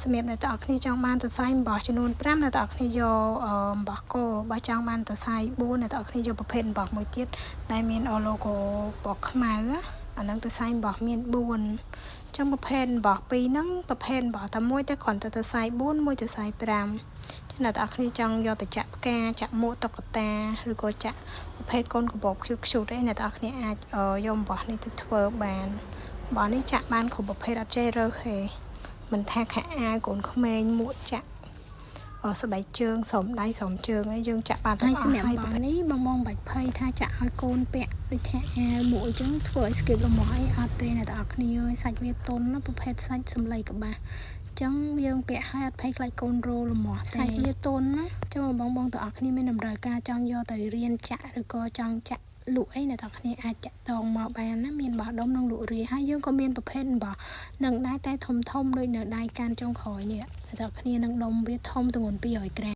សម្រាប់អ្នកទាំងអស់គ្នាចង់បានសរសៃអំបោះចំនួន5អ្នកទាំងអស់គ្នាយកអំបោះគោបើចង់បានសរសៃ4អ្នកទាំងអស់គ្នាយកប្រភេទអំបោះមួយទៀតដែលមាន logo ពណ៌ខ្មៅអាហ្នឹងសរសៃអំបោះមាន4ចឹងប្រភេទអំបោះ2ហ្នឹងប្រភេទអំបោះតែមួយតែគ្រាន់តែសរសៃ4មួយសរសៃ5អ្នកទាំងអស់គ្នាចង់យកទៅចាក់ផ្កាចាក់មួកតុក្កតាឬក៏ចាក់ប្រភេទកូនកាបូបខ្ជូតអីអ្នកទាំងអស់គ្នាអាចយកអំបោះនេះទៅធ្វើបានអំបោះនេះចាក់បានគ្រប់ប្រភេទអត់ចេះរើសទេមិនថាខោអាវកូនក្មេងមួកចាក់ស្បែកជើងស្រោមដៃស្រោមជើងអីយើងចាក់បានទាំងអស់ហើយប្រភេទនេះបងបាច់ភ័យថាចាក់ឲ្យកូនពាក់ដូចថាអាវមួកអញ្ចឹងធ្វើឲ្យស្គីបរមាស់អីអត់ទេអ្នកទាំងអស់គ្នាសាច់វាទន់ណាប្រភេទសាច់សម្លៃក្បាស់ចឹងយើងពាក់ឲ្យអត់ភ័យខ្លាចកូនរោលមាស់សាច់វាទន់ណាចឹងបងទាំងអស់គ្នាមានតម្រូវការចង់យកទៅរៀនចាក់ឬក៏ចង់ចាក់លក់អីអ្នកទាំងគ្នាអាចចាក់តងមកបានណាមានបោះដុំនិងលក់រាយហើយយើងក៏មានប្រភេទបោះនឹងដែរតែធំដូចនៅដៃកាន់ចុងក្រោយនេះអ្នកទាំងគ្នានឹងដុំវាធំទម្ងន់200ក្រាម